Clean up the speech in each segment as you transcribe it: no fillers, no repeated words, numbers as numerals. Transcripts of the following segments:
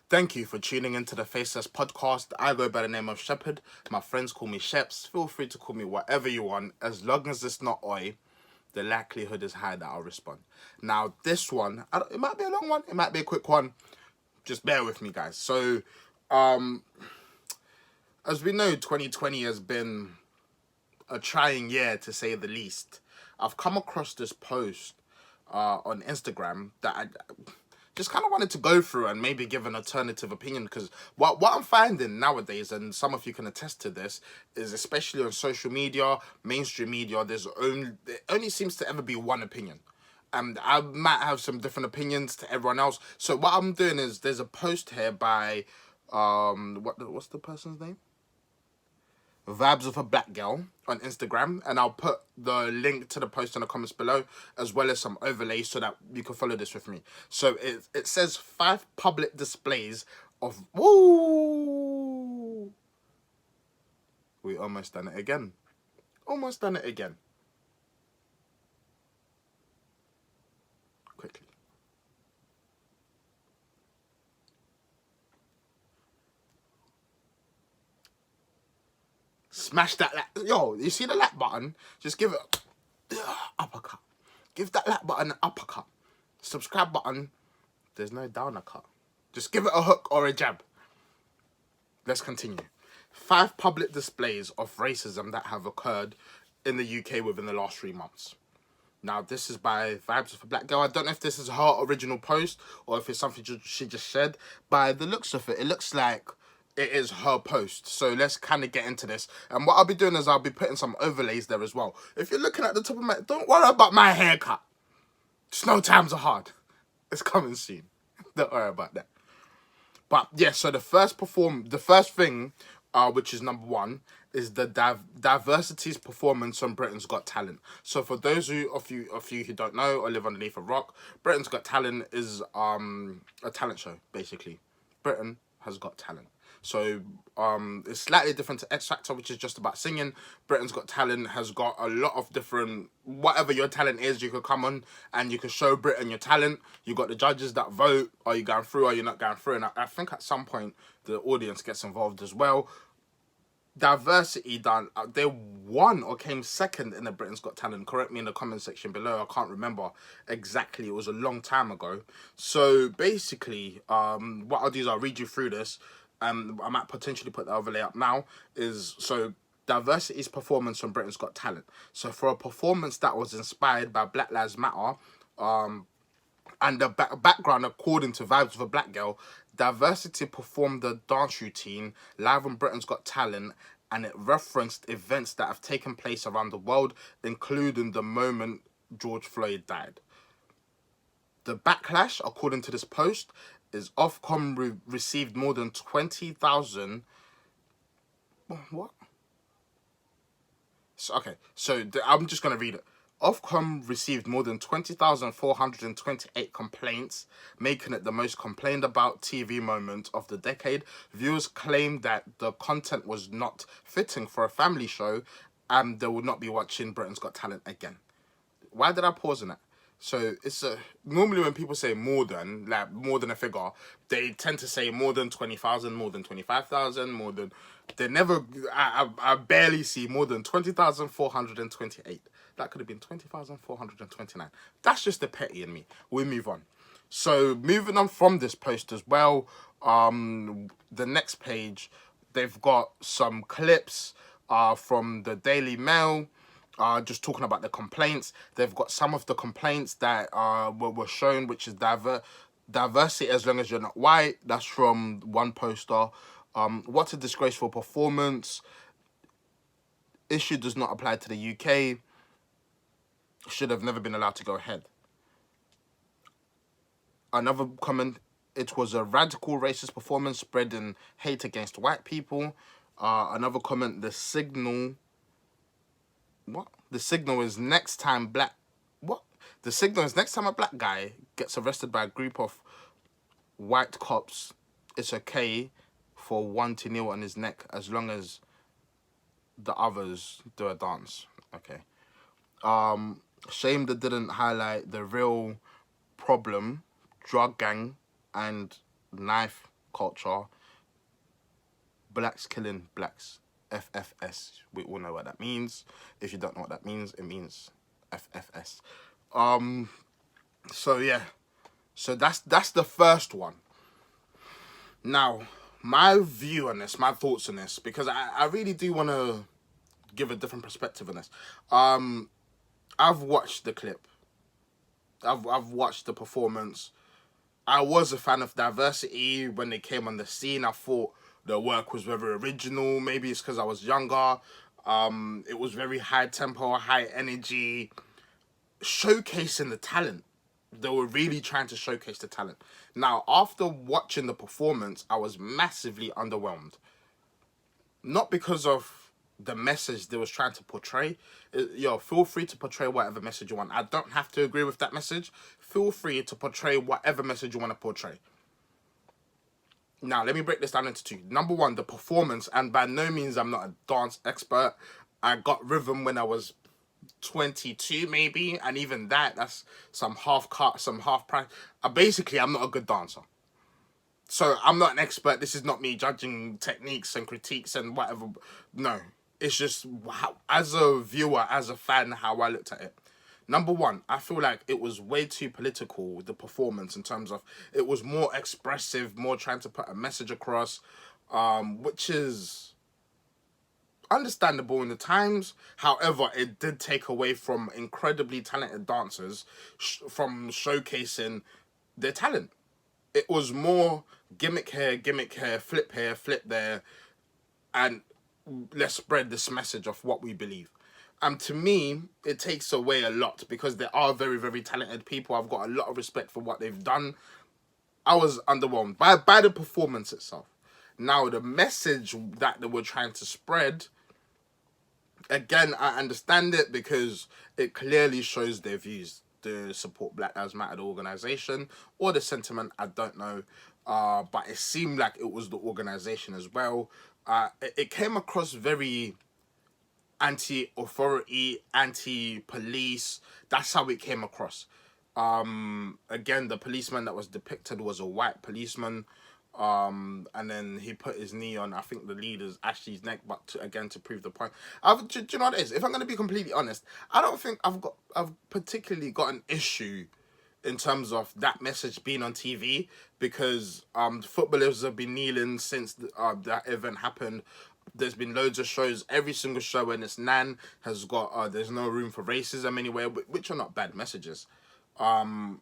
Thank you for tuning into the Faceless Podcast. I go by the name of Shepherd. My friends call me Sheps. Feel free to call me whatever you want. As long as it's not Oi, the likelihood is high that I'll respond. Now, this one, it might be a long one. It might be a quick one. Just bear with me, guys. So, as we know, 2020 has been a trying year, to say the least. I've come across this post on Instagram that I just kind of wanted to go through and maybe give an alternative opinion, because what I'm finding nowadays, and some of you can attest to this, is especially on social media, mainstream media, it only seems to ever be one opinion. And I might have some different opinions to everyone else. So what I'm doing is there's a post here by what's the person's name? VibesOfABlackGirl on Instagram, and I'll put the link to the post in the comments below, as well as some overlays so that you can follow this with me. So it says 5 public displays of woo. We almost done it again. Almost done it again. Quickly. Smash that like, yo, you see the like button? Just give it uppercut. Give that like button an uppercut. Subscribe button, there's no down cut. Just give it a hook or a jab. Let's continue. 5 public displays of racism that have occurred in the UK within the last 3 months. Now, this is by VibesOfABlackGirl. I don't know if this is her original post or if it's something she just said. By the looks of it, it looks like it is her post. So let's kind of get into this. And what I'll be doing is I'll be putting some overlays there as well. If you're looking at the top of my... Don't worry about my haircut. Snow times are hard. It's coming soon. Don't worry about that. But yeah, so the first thing, which is number 1, is the diversity's performance on Britain's Got Talent. So for those of you who don't know or live underneath a rock, Britain's Got Talent is a talent show, basically. Britain has got talent. So it's slightly different to X Factor, which is just about singing. Britain's Got Talent has got a lot of different, whatever your talent is, you could come on and you can show Britain your talent. You got the judges that vote, are you going through, are you not going through? And I think at some point the audience gets involved as well. Diversity done, they won or came second in the Britain's Got Talent. Correct me in the comment section below. I can't remember exactly. It was a long time ago. So basically, what I'll do is I'll read you through this. I might potentially put the overlay up now. Diversity's performance on Britain's Got Talent. So for a performance that was inspired by Black Lives Matter, and the background, according to VibesOfABlackGirl, Diversity performed the dance routine live on Britain's Got Talent, and it referenced events that have taken place around the world, including the moment George Floyd died. The backlash, according to this post, is Ofcom received more than 20,000... What? I'm just going to read it. Ofcom received more than 20,428 complaints, making it the most complained about TV moment of the decade. Viewers claimed that the content was not fitting for a family show and they would not be watching Britain's Got Talent again. Why did I pause on that? So it's normally when people say more than a figure, they tend to say more than 20,000, more than 25,000, more than... They never... I barely see more than 20,428. That could have been 20,429. That's just the petty in me. We'll move on. So moving on from this post as well, the next page, they've got some clips from the Daily Mail, just talking about the complaints. They've got some of the complaints that were shown, which is diversity as long as you're not white. That's from one poster. What a disgraceful performance. Issue does not apply to the UK. Should have never been allowed to go ahead. Another comment, it was a radical racist performance spreading hate against white people. Another comment, the signal... What? The signal is next time black... What? The signal is next time a black guy gets arrested by a group of white cops, it's okay for one to kneel on his neck as long as the others do a dance. Okay. Shame that didn't highlight the real problem, drug gang and knife culture. Blacks killing blacks. FFS. We all know what that means. If you don't know what that means, it means FFS. So yeah. So that's the first one. Now, my view on this, my thoughts on this, because I really do want to give a different perspective on this. I've watched the clip. I've watched the performance. I was a fan of diversity when they came on the scene. I thought the work was very original. Maybe it's because I was younger. It was very high tempo, high energy, showcasing the talent. They were really trying to showcase the talent. Now, after watching the performance, I was massively underwhelmed. Not because of the message they was trying to portray. Yo, feel free to portray whatever message you want. I don't have to agree with that message. Feel free to portray whatever message you want to portray. Now, let me break this down into two. Number one, the performance, and by no means I'm not a dance expert. I got rhythm when I was 22 maybe, and even that's some half cut, some half practice. Basically, I'm not a good dancer. So I'm not an expert. This is not me judging techniques and critiques and whatever. No, it's just how, as a viewer, as a fan, how I looked at it. Number one, I feel like it was way too political, the performance, in terms of it was more expressive, more trying to put a message across, which is understandable in the times. However, it did take away from incredibly talented dancers from showcasing their talent. It was more gimmick here, flip here, flip there, and let's spread this message of what we believe. To me, it takes away a lot because there are very, very talented people. I've got a lot of respect for what they've done. I was underwhelmed by the performance itself. Now, the message that they were trying to spread, again, I understand it because it clearly shows their views. The Support Black Lives Matter organization, or the sentiment, I don't know. But it seemed like it was the organization as well. It came across very anti-authority, anti-police. That's how it came across. Again, the policeman that was depicted was a white policeman. And then he put his knee on, I think, the leader's Ashley's neck, but to prove the point. Do you know what it is? If I'm going to be completely honest, I don't think I've particularly got an issue in terms of that message being on TV, because footballers have been kneeling since that event happened. There's been loads of shows. Every single show when it's Nan has got there's no room for racism anywhere, which are not bad messages. The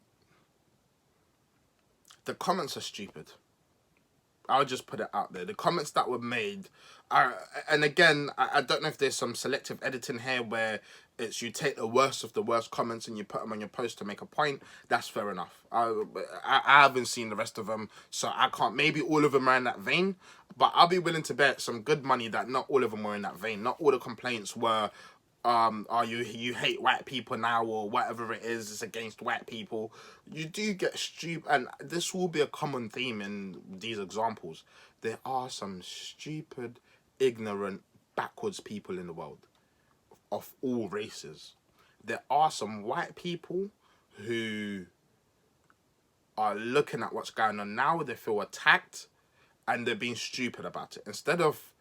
comments are stupid. I'll just put it out there. The comments that were made are, and again, I don't know if there's some selective editing here where it's you take the worst of the worst comments and you put them on your post to make a point. That's fair enough. I haven't seen the rest of them, so I can't. Maybe all of them are in that vein, but I'll be willing to bet some good money that not all of them were in that vein. Not all the complaints were, you hate white people now, or whatever it is, it's against white people. You do get stupid, and this will be a common theme in these examples. There are some stupid, ignorant, backwards people in the world of all races. There are some white people who are looking at what's going on now, they feel attacked, and they're being stupid about it. Instead of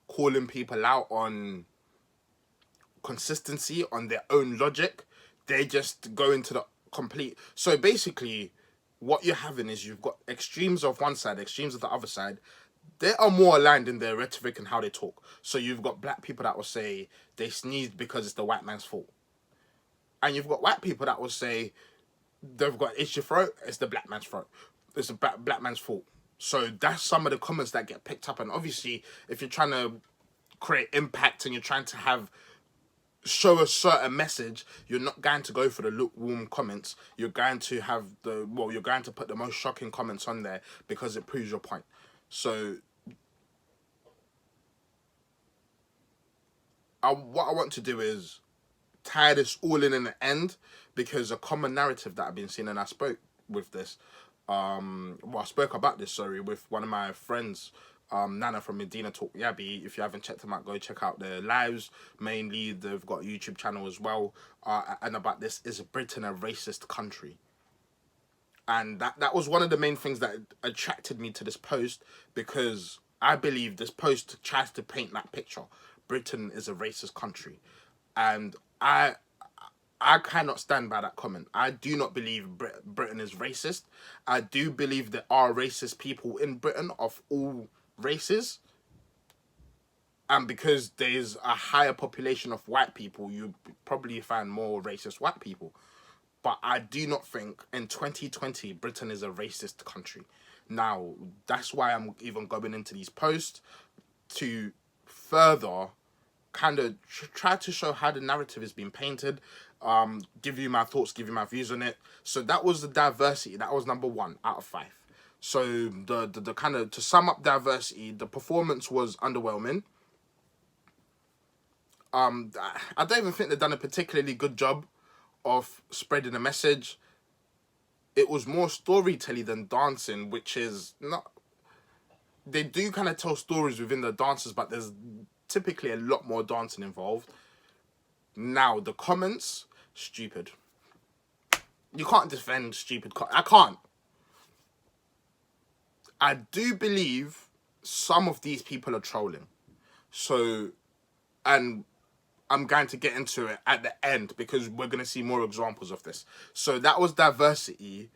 calling people out on consistency, on their own logic, they just go into the complete. So basically, what you're having is you've got extremes of one side, extremes of the other side. They are more aligned in their rhetoric and how they talk. So you've got black people that will say they sneezed because it's the white man's fault, and you've got white people that will say they've got itchy throat, it's the black man's throat, it's the black man's fault. So that's some of the comments that get picked up. And obviously, if you're trying to create impact and you're trying to show a certain message, you're not going to go for the lukewarm comments. You're going to you're going to put the most shocking comments on there because it proves your point. So what I want to do is tie this all in the end, because a common narrative that I've been seeing, and I spoke with this, I spoke about this, with one of my friends, Nana from Medina Talk Yabby. If you haven't checked them out, go check out their lives. Mainly, they've got a YouTube channel as well. And about this, is Britain a racist country? And that was one of the main things that attracted me to this post, because I believe this post tries to paint that picture. Britain is a racist country. And I cannot stand by that comment. I do not believe Britain is racist. I do believe there are racist people in Britain of all races. And because there's a higher population of white people, you probably find more racist white people. But I do not think in 2020 Britain is a racist country. Now, that's why I'm even going into these posts to further kind of try to show how the narrative is being painted, give you my thoughts, give you my views on it. So that was the diversity. That was number 1 out of 5. So the kind of, to sum up diversity, the performance was underwhelming. I don't even think they've done a particularly good job of spreading a message. It was more storytelling than dancing, which is not... They do kind of tell stories within the dances, but there's typically a lot more dancing involved. Now, the comments, stupid. You can't defend stupid... I can't. I do believe some of these people are trolling. So, and I'm going to get into it at the end because we're going to see more examples of this. So that was diversity.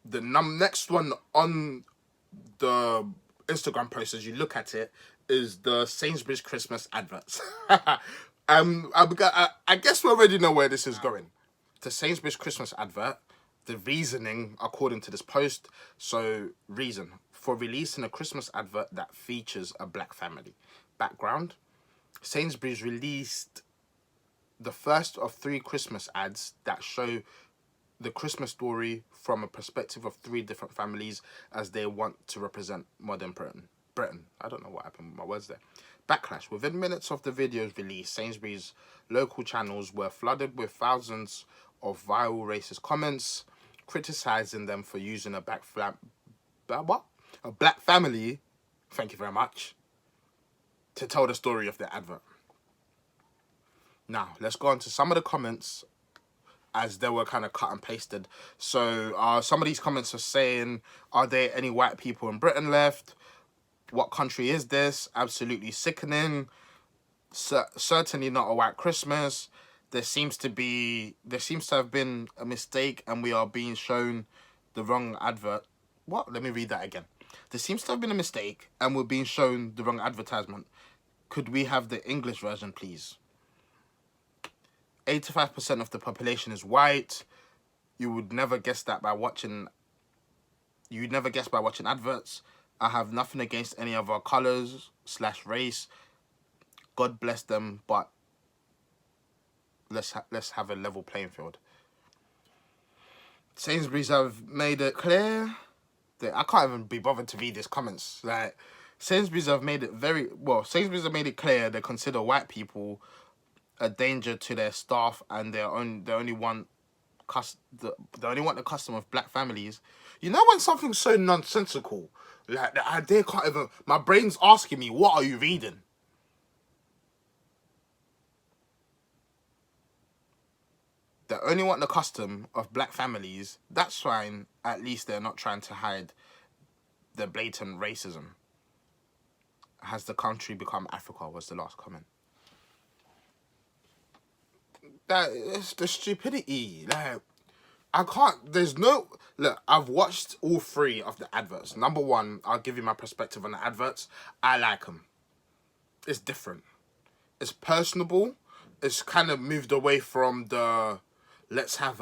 The next one on the Instagram post, as you look at it, is the Sainsbury's Christmas adverts. I guess we already know where this is going. The Sainsbury's Christmas advert, the reasoning according to this post. So, reason for releasing a Christmas advert that features a black family. Background: Sainsbury's released the first of 3 Christmas ads that show the Christmas story from a perspective of 3 different families as they want to represent modern Britain. I don't know what happened with my words there. Backlash: within minutes of the video's release, Sainsbury's local channels were flooded with thousands of viral racist comments criticizing them for using a black family, thank you very much, to tell the story of the advert. Now, let's go on to some of the comments as they were kind of cut and pasted. So, some of these comments are saying, are there any white people in Britain left? What country is this? Absolutely sickening. Certainly not a white Christmas. There seems to have been a mistake and we are being shown the wrong advert. What? Let me read that again. There seems to have been a mistake and we're being shown the wrong advertisement. Could we have the English version, please? 85% of the population is white. You would never guess that by watching... You'd never guess by watching adverts. I have nothing against any of our colours / race. God bless them, but let's have a level playing field. Sainsbury's have made it clear that I can't even be bothered to read these comments. Like, Sainsbury's have made it Sainsbury's have made it clear they consider white people a danger to their staff, and they only want the custom of black families. You know when something's so nonsensical, like the idea can't even... My brain's asking me, what are you reading? They only want the custom of black families. That's fine. At least they're not trying to hide the blatant racism. Has the country become Africa? Was the last comment. That is the stupidity. Like, I can't... There's no... Look, I've watched all 3 of the adverts. Number 1, I'll give you my perspective on the adverts. I like them. It's different. It's personable. It's kind of moved away from the... Let's have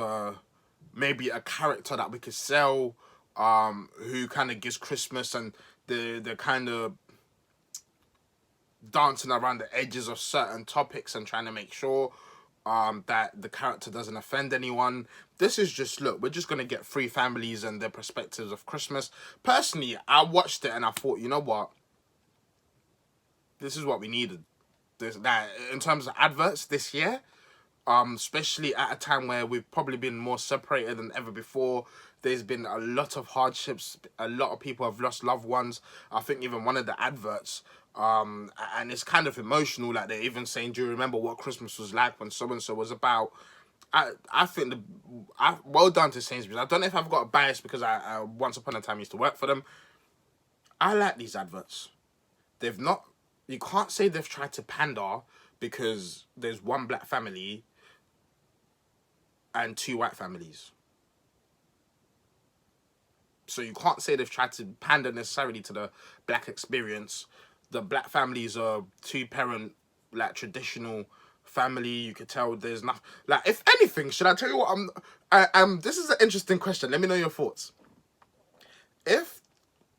maybe a character that we could sell, who kind of gives Christmas and the kind of dancing around the edges of certain topics and trying to make sure that the character doesn't offend anyone. This is just, look, we're just going to get 3 families and their perspectives of Christmas. Personally, I watched it and I thought, you know what? This is what we needed. That in terms of adverts this year, especially at a time where we've probably been more separated than ever before. There's been a lot of hardships. A lot of people have lost loved ones. I think even one of the adverts, and it's kind of emotional, like they're even saying, do you remember what Christmas was like when so-and-so was about? I think well done to Sainsbury's. I don't know if I've got a bias because I once upon a time used to work for them. I like these adverts. They've not. You can't say they've tried to pander because there's one black family and two white families. So you can't say they've tried to pander necessarily to the black experience. The black families are two-parent, like, traditional family. You could tell there's nothing. Like, if anything, should I tell you what this is an interesting question. Let me know your thoughts. If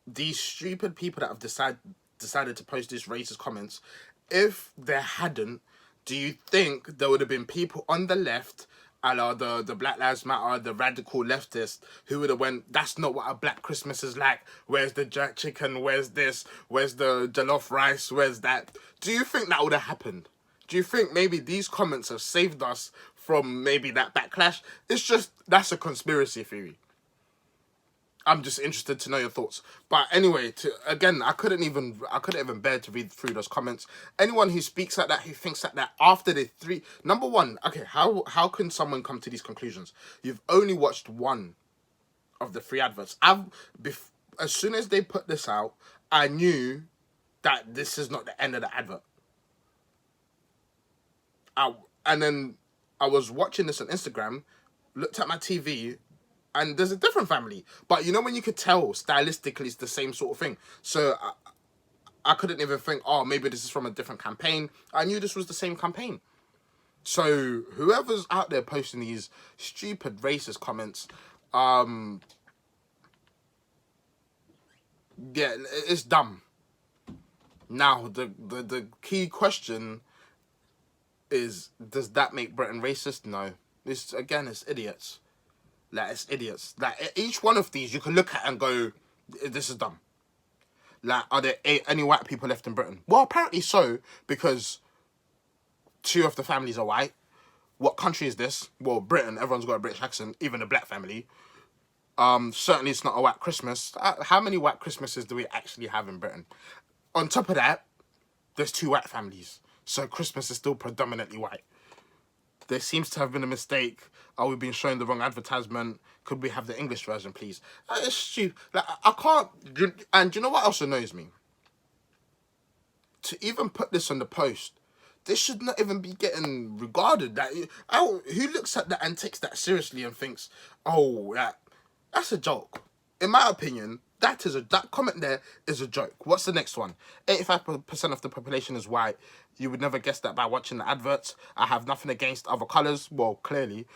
these stupid people that have decided to post these racist comments, if there hadn't, do you think there would have been people on the left, a la the Black Lives Matter, the radical leftists, who would have went, that's not what a black Christmas is like. Where's the jerk chicken? Where's this? Where's the jollof rice? Where's that? Do you think that would have happened? Do you think maybe these comments have saved us from maybe that backlash? It's just, that's a conspiracy theory. I'm just interested to know your thoughts. But anyway, I couldn't even bear to read through those comments. Anyone who speaks like that, who thinks like that, after the three, number one, okay, how can someone come to these conclusions? You've only watched one of the three adverts. As soon as they put this out, I knew that this is not the end of the advert. And then I was watching this on Instagram, looked at my TV, and there's a different family. But you know when you could tell stylistically it's the same sort of thing. So I couldn't even think, oh, maybe this is from a different campaign. I knew this was the same campaign. So whoever's out there posting these stupid racist comments, yeah, it's dumb. Now, the key question is, does that make Britain racist? No. It's idiots. Like, it's idiots. Like, each one of these you can look at and go, this is dumb. Like, are there any white people left in Britain? Well, apparently so, because two of the families are white. What country is this? Well, Britain. Everyone's got a British accent, even the black family. Certainly it's not a white Christmas. How many white Christmases do we actually have in Britain? On top of that, there's two white families. So Christmas is still predominantly white. There seems to have been a mistake. Are we being shown the wrong advertisement? Could we have the English version, please? It's stupid. Like, I can't... And do you know what else annoys me? To even put this on the post, this should not even be getting regarded. That who looks at that and takes that seriously and thinks, oh, that's a joke? In my opinion, that comment there is a joke. What's the next one? 85% of the population is white. You would never guess that by watching the adverts. I have nothing against other colours. Well, clearly.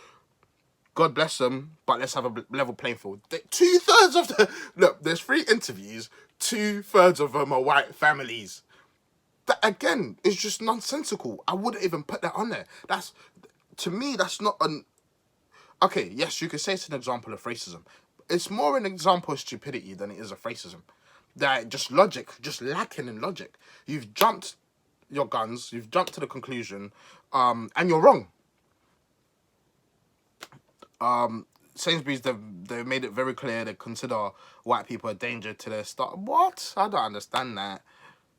God bless them, but let's have a level playing field. 2/3 of the... Look, there's 3 interviews. 2/3 of them are white families. That, again, is just nonsensical. I wouldn't even put that on there. To me, that's not an... Okay, yes, you could say it's an example of racism. It's more an example of stupidity than it is of racism. That just logic, just lacking in logic. You've jumped your guns, you've jumped to the conclusion, and you're wrong. Sainsbury's, they've made it very clear they consider white people a danger to their staff. What? I don't understand that.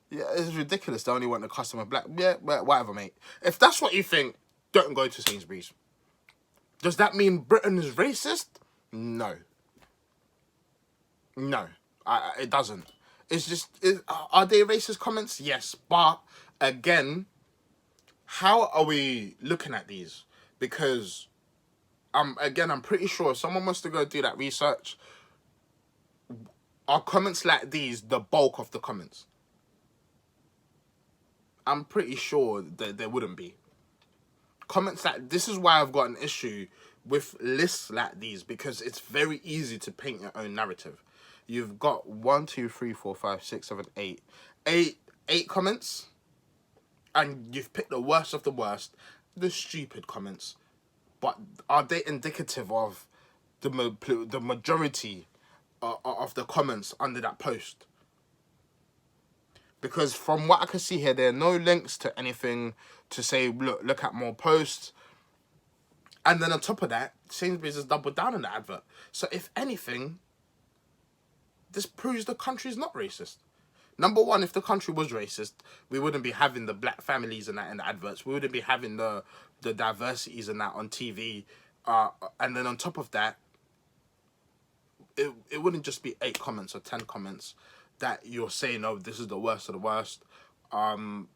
Yeah, it's ridiculous. They only want the customer black. Yeah, whatever, mate. If that's what you think, don't go to Sainsbury's. Does that mean Britain is racist? No. No, it doesn't. It's just, are they racist comments? Yes, but again, how are we looking at these? Because, again, I'm pretty sure if someone wants to go do that research, are comments like these the bulk of the comments? I'm pretty sure that there wouldn't be. Comments like, this is why I've got an issue with lists like these, because it's very easy to paint your own narrative. You've got 1, 2, 3, 4, 5, 6, 7, 8. Eight comments, and you've picked the worst of the worst, the stupid comments. But are they indicative of the majority of the comments under that post? Because from what I can see here, there are no links to anything to say, look at more posts. And then on top of that, Sainsbury's has doubled down on the advert. So if anything, this proves the country's not racist. Number one, if the country was racist, we wouldn't be having the black families and that in the adverts. We wouldn't be having the the diversities and that on TV, and then on top of that, it wouldn't just be 8 comments or 10 comments that you're saying, oh, this is the worst of the worst. I'm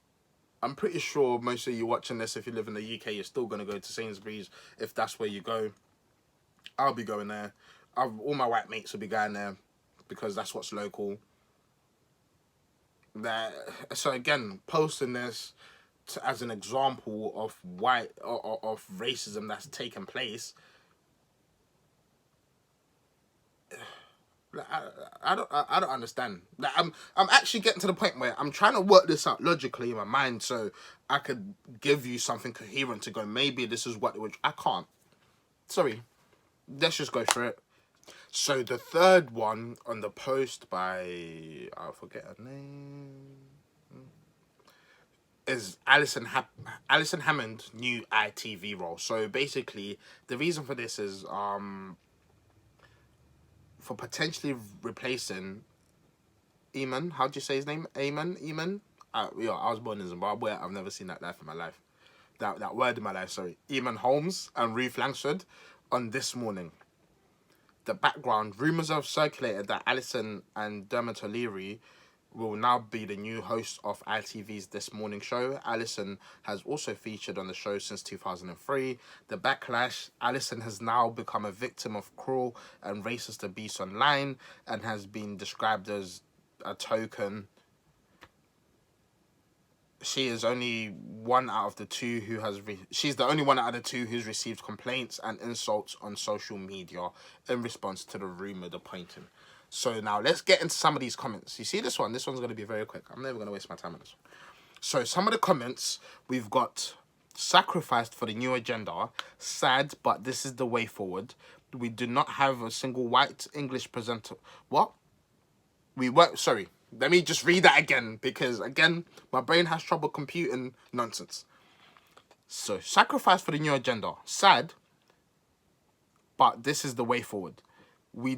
pretty sure most of you watching this, if you live in the UK, you're still going to go to Sainsbury's if that's where you go. I'll be going there. All my white mates will be going there because that's what's local. So again, posting this as an example of of racism that's taken place. I don't understand. Like, I'm actually getting to the point where I'm trying to work this out logically in my mind so I could give you something coherent to go, maybe this is what it would. I can't. Sorry. Let's just go through it. So the third one on the post by, I forget her name, is Alison Hammond new ITV role. So basically, the reason for this is for potentially replacing Eamon. How do you say his name? Eamon. I was born in Zimbabwe. I've never seen that life in my life. That word in my life. Sorry, Eamon Holmes and Ruth Langsford on This Morning. The background: rumors have circulated that Alison and Dermot O'Leary will now be the new host of ITV's This Morning show. Alison has also featured on the show since 2003. The backlash: Alison has now become a victim of cruel and racist abuse online and has been described as a token. She is only one out of the two who has. She's the only one out of the two who's received complaints and insults on social media in response to the rumored appointment. So now let's get into some of these comments. You see this one? This one's going to be very quick. I'm never going to waste my time on this one. So some of the comments we've got: sacrificed for the new agenda. Sad, but this is the way forward. We do not have a single white English presenter. What? We weren't. Sorry. Let me just read that again, because, again, my brain has trouble computing nonsense. So, sacrifice for the new agenda. Sad, but this is the way forward. We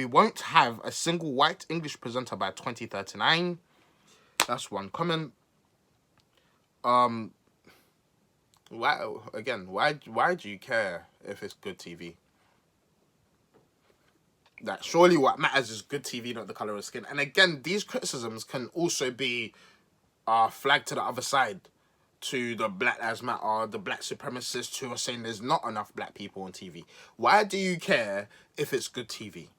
won't have a single white English presenter by 2039. That's one comment. Why do you care if it's good TV? That surely what matters is good TV, not the colour of skin. And again, these criticisms can also be flagged to the other side, to the Black Lives Matter, the black supremacists who are saying there's not enough black people on TV. Why do you care if it's good TV?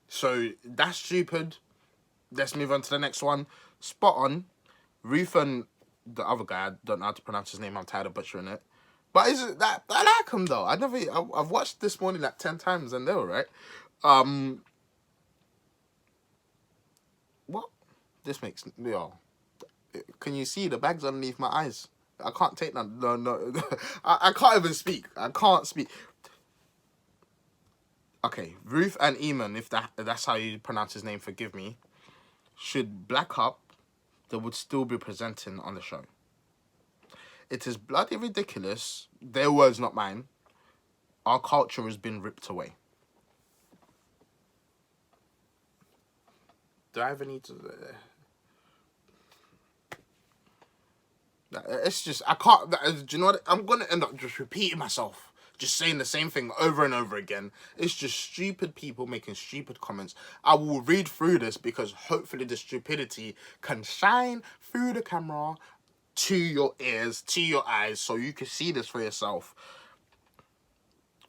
So that's stupid. Let's move on to the next one. Spot on. Ruth and the other guy, I don't know how to pronounce his name, I'm tired of butchering it. But is it that I like him though. I've watched This Morning like 10 times and they're alright. What? This makes can you see the bags underneath my eyes? I can't take that. No. I can't even speak. I can't speak. Okay, Ruth and Eamon, if that's how you pronounce his name, forgive me, should black up, they would still be presenting on the show. It is bloody ridiculous. Their words, not mine. Our culture has been ripped away. Do I ever need to... It's just... I can't... Do you know what? I'm going to end up just repeating myself. Just saying the same thing over and over again. It's just stupid people making stupid comments. I will read through this because hopefully the stupidity can shine through the camera to your ears, to your eyes, so you can see this for yourself.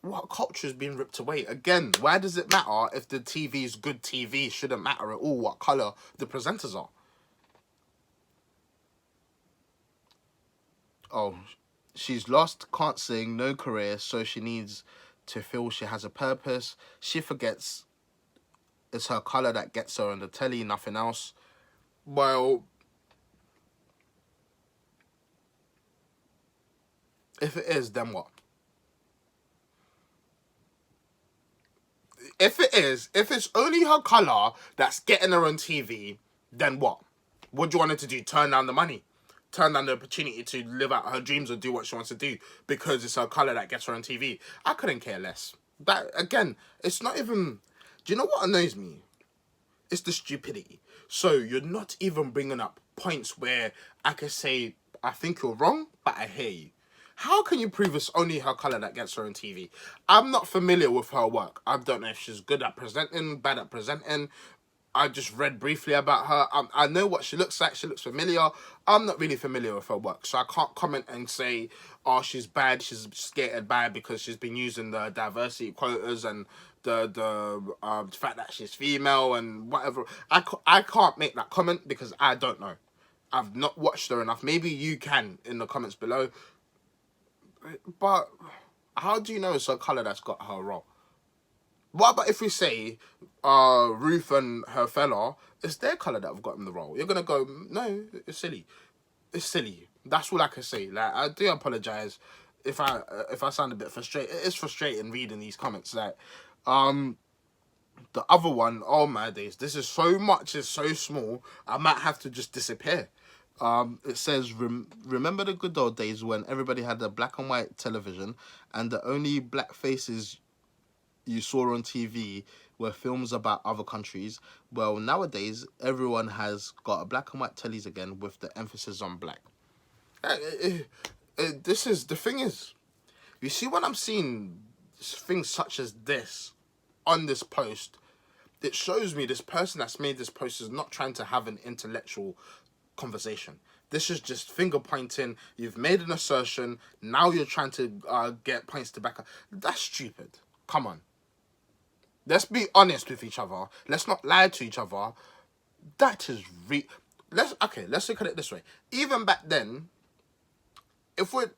What culture is being ripped away? Again, why does it matter if the TV is good TV? Shouldn't matter at all what colour the presenters are. Oh, she's lost, can't sing, no career, so she needs to feel she has a purpose. She forgets it's her colour that gets her on the telly, nothing else. Well, if it is, then what? If it's only her colour that's getting her on TV, then what? What do you want her to do? Turn down the money? Turn down the opportunity to live out her dreams or do what she wants to do because it's her colour that gets her on TV? I couldn't care less. That, again, it's not even... Do you know what annoys me? It's the stupidity. So you're not even bringing up points where I can say, I think you're wrong, but I hear you. How can you prove it's only her colour that gets her on TV? I'm not familiar with her work. I don't know if she's good at presenting, bad at presenting. I just read briefly about her. I know what she looks like. She looks familiar. I'm not really familiar with her work, so I can't comment and say, oh, she's bad, she's skated bad because she's been using the diversity quotas and the fact that she's female and whatever. I can't make that comment because I don't know. I've not watched her enough. Maybe you can in the comments below. But how do you know it's her colour that's got her role? What about if we say Ruth and her fella, it's their colour that have gotten the role? You're going to go, no, it's silly. It's silly. That's all I can say. Like, I do apologise if I sound a bit frustrated. It is frustrating reading these comments. Like, the other one, oh my days, this is so much, it's so small, I might have to just disappear. It says, remember the good old days when everybody had a black and white television and the only black faces you saw on TV were films about other countries? Well, nowadays, everyone has got a black and white tellies again with the emphasis on black. This is, the thing is, you see when I'm seeing things such as this on this post, it shows me this person that's made this post is not trying to have an intellectual conversation. This is just finger pointing. You've made an assertion. Now you're trying to get points to back up. That's stupid. Come on. Let's be honest with each other. Let's not lie to each other. That is let's look at it this way. Even back then, if we're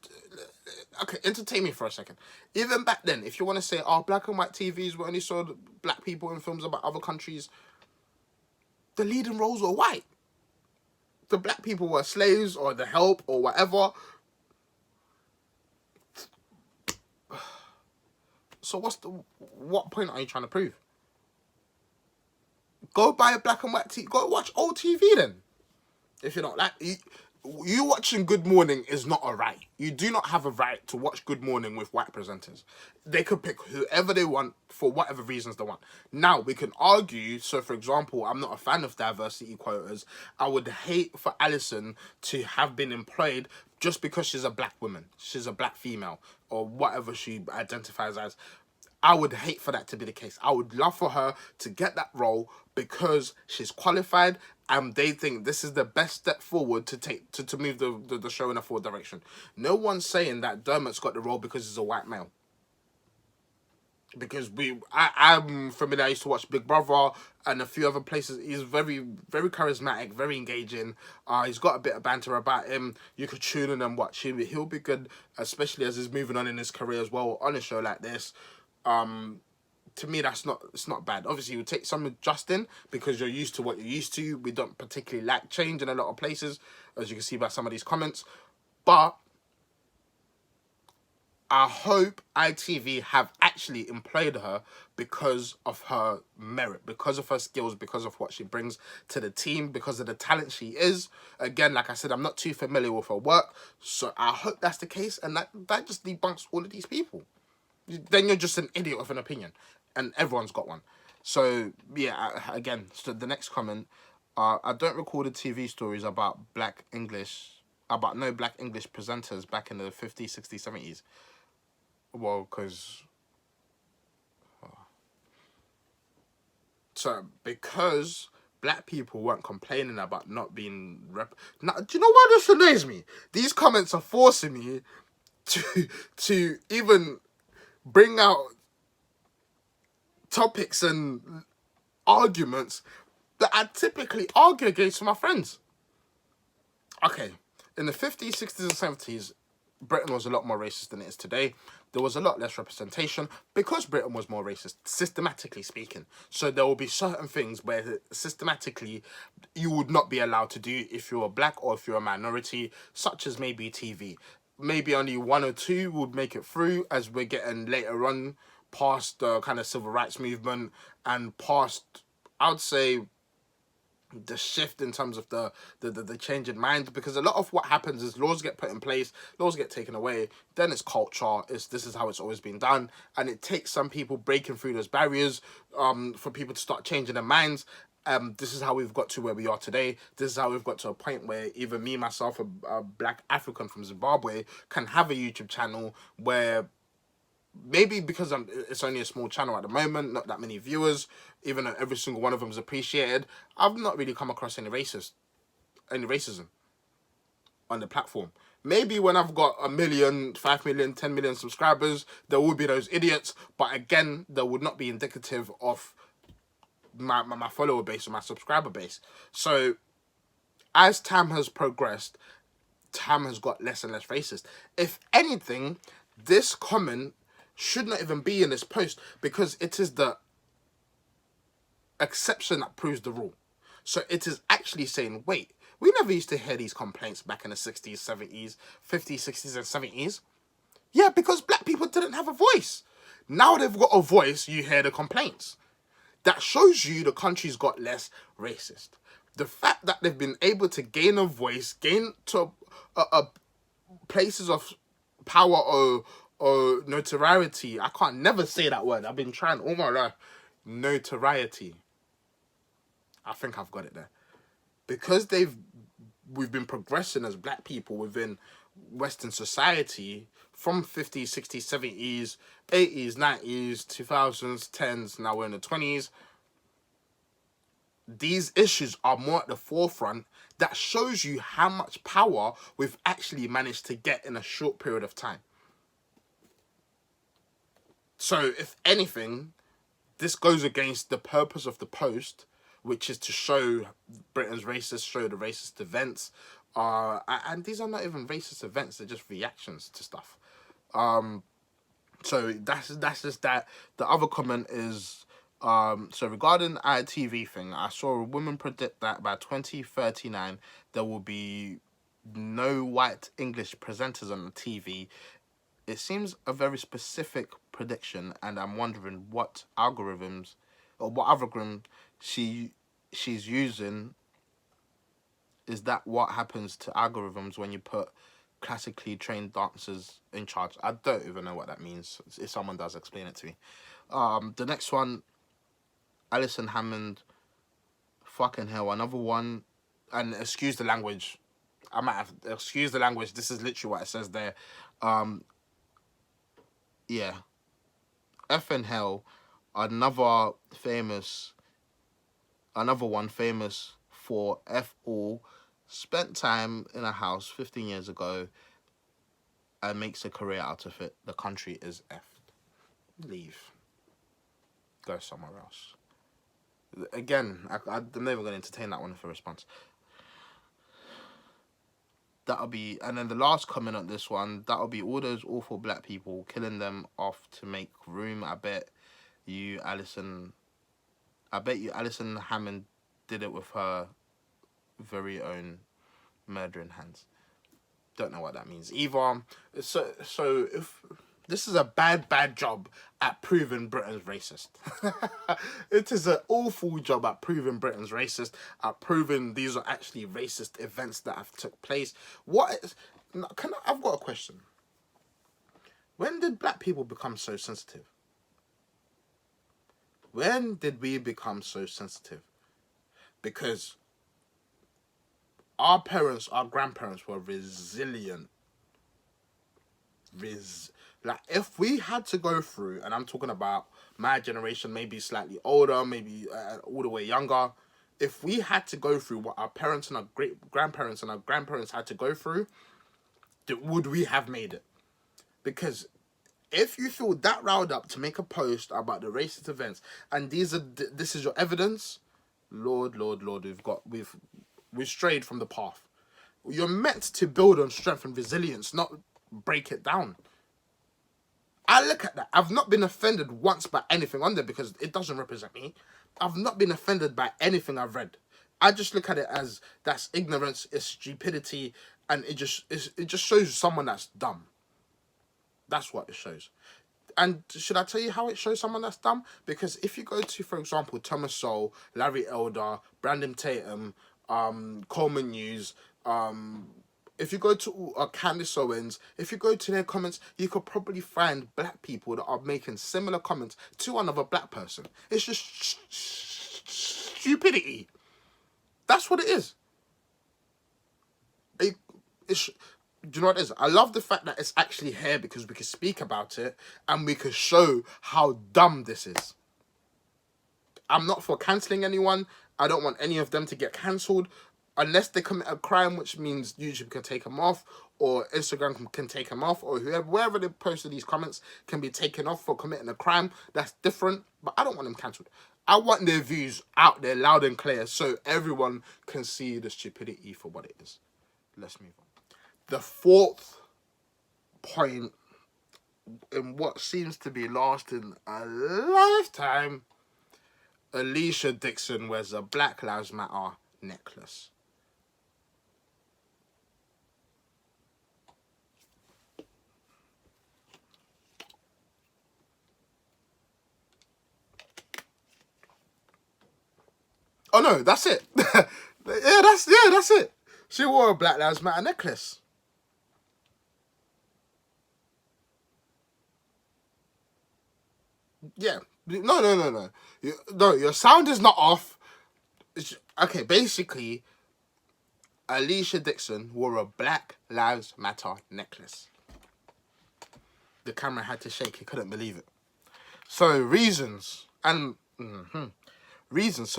entertain me for a second. Even back then, if you want to say, oh, black and white TVs were only saw black people in films about other countries, the leading roles were white. The black people were slaves or the help or whatever. So what point are you trying to prove? Go buy a black and white TV. Go watch old TV then. If you don't like you watching Good Morning is not a right. You do not have a right to watch Good Morning with white presenters. They could pick whoever they want for whatever reasons they want. Now, we can argue, so for example, I'm not a fan of diversity quotas. I would hate for Alison to have been employed just because she's a black woman. She's a black female or whatever she identifies as. I would hate for that to be the case. I would love for her to get that role because she's qualified and they think this is the best step forward to take to move the show in a forward direction. No one's saying that Dermot's got the role because he's a white male. Because I'm familiar, I used to watch Big Brother and a few other places. He's very, very charismatic, very engaging. He's got a bit of banter about him. You could tune in and watch him. He'll be good, especially as he's moving on in his career as well on a show like this. To me, it's not bad. Obviously, you take some adjusting because you're used to what you're used to. We don't particularly like change in a lot of places, as you can see by some of these comments. But I hope ITV have actually employed her because of her merit, because of her skills, because of what she brings to the team, because of the talent she is. Again, like I said, I'm not too familiar with her work, so I hope that's the case, and that just debunks all of these people. Then you're just an idiot with an opinion, and everyone's got one. So yeah, again, so the next comment, I don't recall the TV stories about no black English presenters back in the 50s, 60s, 70s. Well, because black people weren't complaining about not being Now, do you know why this annoys me? These comments are forcing me to even bring out topics and arguments that I typically argue against with my friends. Okay, in the 50s, 60s, and 70s, Britain was a lot more racist than it is today. There was a lot less representation because Britain was more racist, systematically speaking. So there will be certain things where systematically you would not be allowed to do if you're black or if you're a minority, such as maybe TV. Maybe only one or two would make it through as we're getting later on past the kind of civil rights movement and past, I would say, the shift in terms of the change in mind, because a lot of what happens is laws get put in place, laws get taken away, then it's culture, this is how it's always been done, and it takes some people breaking through those barriers for people to start changing their minds, This is how we've got to where we are today. This is how we've got to a point where even me, myself, a black African from Zimbabwe, can have a YouTube channel where maybe because it's only a small channel at the moment, not that many viewers, even though every single one of them is appreciated, I've not really come across any racism on the platform. Maybe when I've got 1 million, 5 million, 10 million subscribers, there will be those idiots, but again, that would not be indicative of my follower base or my subscriber base. So as time has progressed, time has got less and less racist. If anything, this comment should not even be in this post, because it is the exception that proves the rule. So it is actually saying, wait, we never used to hear these complaints back in the 60s, 70s, 50s, 60s, and 70s. Yeah, because black people didn't have a voice. Now they've got a voice, you hear the complaints. That shows you the country's got less racist. The fact that they've been able to gain a voice, gain to places of power or notoriety. I can't never say that word. I've been trying all my life. Notoriety. I think I've got it there. Because we've been progressing as black people within Western society from 50s, 60s, 70s, 80s, 90s, 2000s, 10s, now we're in the 20s. These issues are more at the forefront. That shows you how much power we've actually managed to get in a short period of time. So, if anything, this goes against the purpose of the post, which is to show Britain's racist, show the racist events. And these are not even racist events, they're just reactions to stuff. So that's just that. The other comment is, so regarding ITV thing, I saw a woman predict that by 2039, there will be no white English presenters on the TV. It seems a very specific prediction, and I'm wondering what algorithms or what algorithm she's using. Is that what happens to algorithms when you put classically trained dancers in charge? I don't even know what that means. If someone does, explain it to me. The next one, Alison Hammond. Fucking hell, another one. And excuse the language. I might have excuse the language. This is literally what it says there. Yeah. Effing hell. Another one famous for F all, spent time in a house 15 years ago and makes a career out of it. The country is effed. Leave. Go somewhere else. Again, I'm never going to entertain that one for a response. That'll be, and then the last comment on this one, that'll be all those awful black people killing them off to make room. I bet you, Alison Hammond did it with her very own murdering hands. Don't know what that means either. So if this is a bad job at proving Britain's racist. It is an awful job at proving Britain's racist, at proving these are actually racist events that have took place. I've got a question. When did black people become so sensitive? When did we become so sensitive? Because our parents, our grandparents were resilient. Like, if we had to go through, and I'm talking about my generation, maybe slightly older, maybe all the way younger, if we had to go through what our parents and our great-grandparents and our grandparents had to go through, would we have made it? Because if you feel that riled up to make a post about the racist events, and this is your evidence, Lord, we've strayed from the path. You're meant to build on strength and resilience, not break it down. I look at that. I've not been offended once by anything on there because it doesn't represent me. I've not been offended by anything I've read. I just look at it as that's ignorance, it's stupidity, and it just shows someone that's dumb. That's what it shows. And should I tell you how it shows someone that's dumb? Because if you go to, for example, Thomas Sowell, Larry Elder, Brandon Tatum, Coleman News, if you go to Candace Owens, if you go to their comments, you could probably find black people that are making similar comments to another black person. It's just stupidity. That's what it is. Do you know what it is? I love the fact that it's actually here because we can speak about it and we can show how dumb this is. I'm not for cancelling anyone. I don't want any of them to get cancelled unless they commit a crime, which means YouTube can take them off or Instagram can take them off or wherever they posted these comments can be taken off for committing a crime. That's different, but I don't want them cancelled. I want their views out there loud and clear so everyone can see the stupidity for what it is. Let's move on. The fourth point in what seems to be lasting a lifetime, Alicia Dixon wears a Black Lives Matter necklace. Oh no, that's it. That's it. She wore a Black Lives Matter necklace. Yeah. No. No, your sound is not off. Okay, basically, Alicia Dixon wore a Black Lives Matter necklace. The camera had to shake. He couldn't believe it. So, reasons. And... reasons.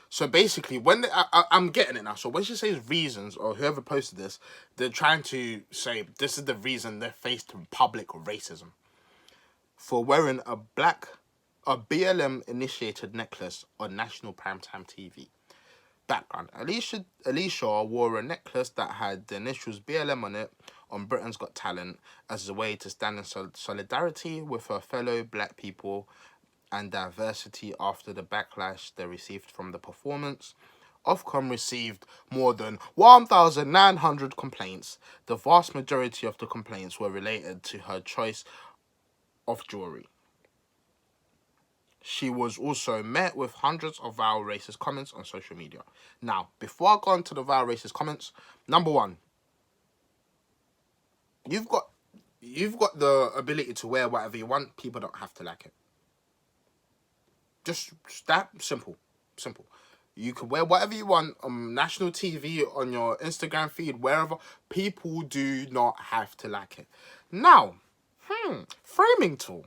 So basically, when I'm getting it now. So when she says reasons, or whoever posted this, they're trying to say this is the reason they faced public racism for wearing a BLM-initiated necklace on national primetime TV. Background: Alicia wore a necklace that had the initials BLM on it on Britain's Got Talent as a way to stand in solidarity with her fellow black people and diversity after the backlash they received from the performance. Ofcom received more than 1,900 complaints. The vast majority of the complaints were related to her choice of jewelry. She was also met with hundreds of vile racist comments on social media. Now, before I go on to the vile racist comments, number one, you've got the ability to wear whatever you want. People don't have to like it. Just that simple. You can wear whatever you want on national TV, on your Instagram feed, wherever. People do not have to like it. Now, framing tool.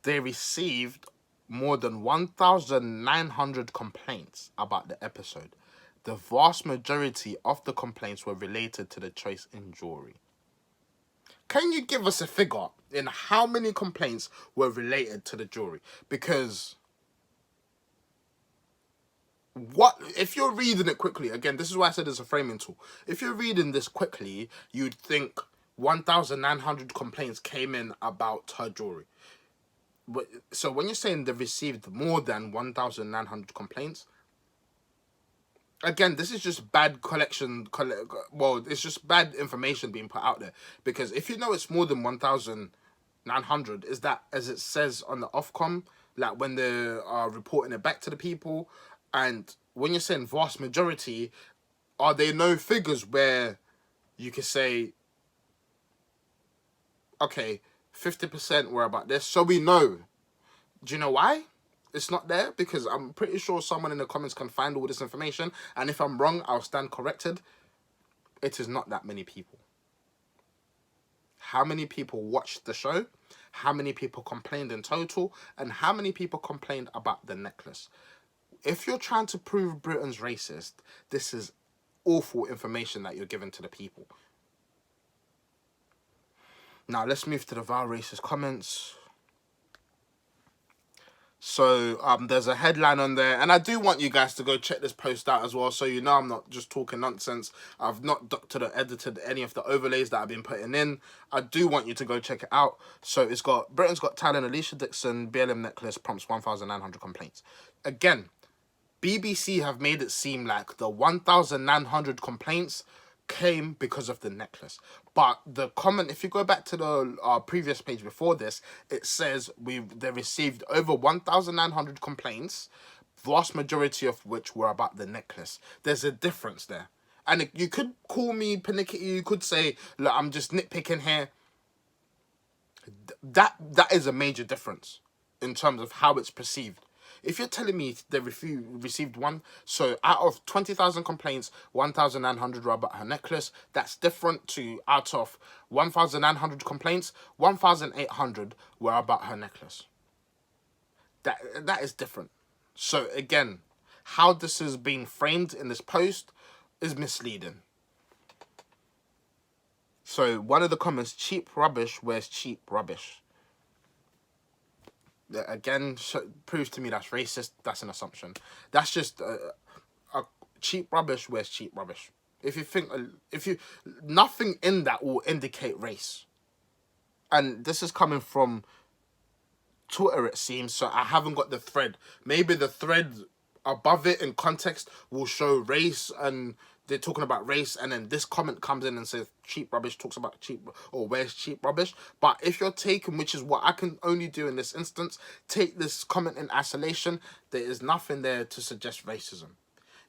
They received more than 1,900 complaints about the episode. The vast majority of the complaints were related to the choice in jewelry. Can you give us a figure in how many complaints were related to the jewelry? Because if you're reading it quickly, again, this is why I said it's a framing tool. If you're reading this quickly, you'd think 1,900 complaints came in about her jewelry. So when you're saying they received more than 1,900 complaints, again, this is just bad it's just bad information being put out there. Because if you know it's more than 1,900, is that as it says on the Ofcom, like when they are reporting it back to the people? And when you're saying vast majority, are there no figures where you can say, okay, 50% were about this, so we know? Do you know why it's not there? Because I'm pretty sure someone in the comments can find all this information, and if I'm wrong, I'll stand corrected. It is not that many people. How many people watched the show? How many people complained in total? And how many people complained about the necklace? If you're trying to prove Britain's racist, this is awful information that you're giving to the people. Now, let's move to the vile racist comments. So, there's a headline on there, and I do want you guys to go check this post out as well, so you know I'm not just talking nonsense. I've not doctored or edited any of the overlays that I've been putting in. I do want you to go check it out. So, it's got Britain's Got Talent, Alicia Dixon, BLM necklace prompts 1,900 complaints. Again, BBC have made it seem like the 1,900 complaints came because of the necklace. But the comment, if you go back to the previous page before this, it says they received over 1,900 complaints, vast majority of which were about the necklace. There's a difference there. And you could call me panicky, you could say, look, I'm just nitpicking here. that is a major difference in terms of how it's perceived. If you're telling me they received one, so out of 20,000 complaints, 1,900 were about her necklace, that's different to out of 1,900 complaints, 1,800 were about her necklace. That is different. So again, how this is being framed in this post is misleading. So one of the comments, cheap rubbish wears cheap rubbish. Again, proves to me that's racist. That's an assumption. That's just a cheap rubbish wears cheap rubbish. If you nothing in that will indicate race. And this is coming from Twitter, it seems, so I haven't got the thread. Maybe the thread above it in context will show race, and they're talking about race, and then this comment comes in and says cheap rubbish, talks about cheap, or where's cheap rubbish. But if you're taking, which is what I can only do in this instance, take this comment in isolation, there is nothing there to suggest racism.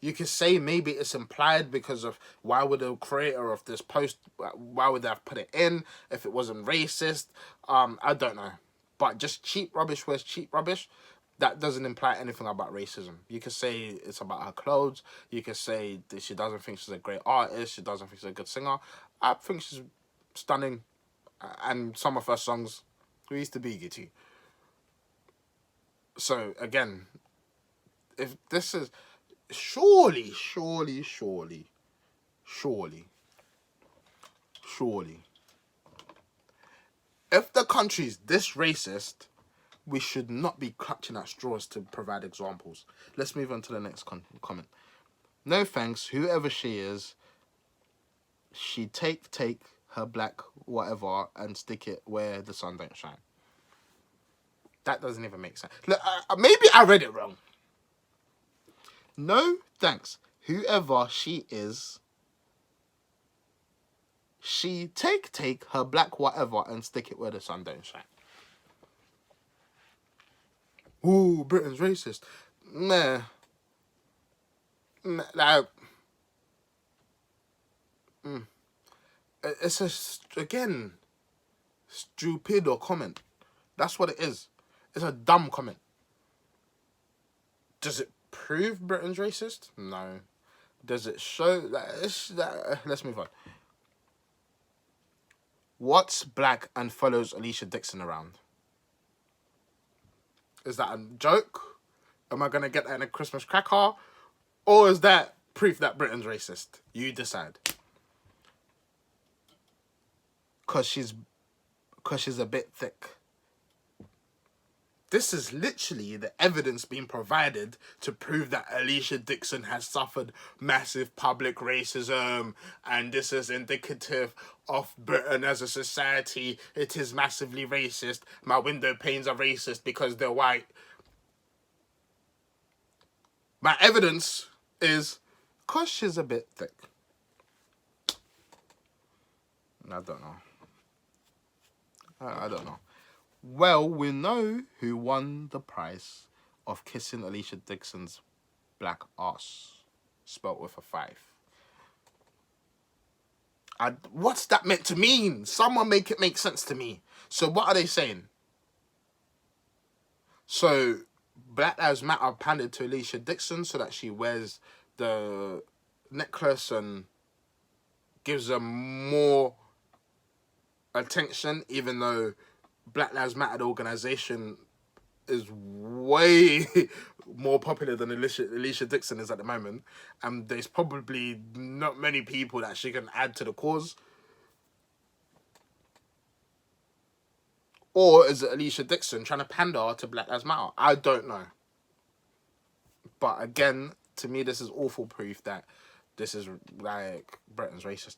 You could say maybe it's implied because of why would the creator of this post, why would they have put it in if it wasn't racist? I don't know. But just cheap rubbish wears cheap rubbish, that doesn't imply anything about racism. You could say it's about her clothes. You could say that she doesn't think she's a great artist. She doesn't think she's a good singer. I think she's stunning. And some of her songs, we used to be gitty. So, again, if this is... Surely, if the country's this racist, we should not be clutching at straws to provide examples. Let's move on to the next comment. No thanks, whoever she is, she take her black whatever and stick it where the sun don't shine. That doesn't even make sense. Look, maybe I read it wrong. No thanks, whoever she is, she take her black whatever and stick it where the sun don't shine. Ooh, Britain's racist. Nah. Like, it's again, stupid or comment. That's what it is. It's a dumb comment. Does it prove Britain's racist? No. Does it show that? Let's move on. What's black and follows Alicia Dixon around? Is that a joke? Am I going to get that in a Christmas cracker? Or is that proof that Britain's racist? You decide. Because she's a bit thick. This is literally the evidence being provided to prove that Alicia Dixon has suffered massive public racism, and this is indicative of Britain as a society. It is massively racist. My window panes are racist because they're white. My evidence is because she's a bit thick. I don't know. I don't know. Well, we know who won the prize of kissing Alicia Dixon's black ass, spelt with a 5. What's that meant to mean? Someone make it make sense to me. So what are they saying? So Black Lives Matter panded to Alicia Dixon so that she wears the necklace and gives her more attention, even though Black Lives Matter, the organisation, is way more popular than Alicia Dixon is at the moment. And there's probably not many people that she can add to the cause. Or is it Alicia Dixon trying to pander to Black Lives Matter? I don't know. But again, to me, this is awful proof that this is like Britain's racist.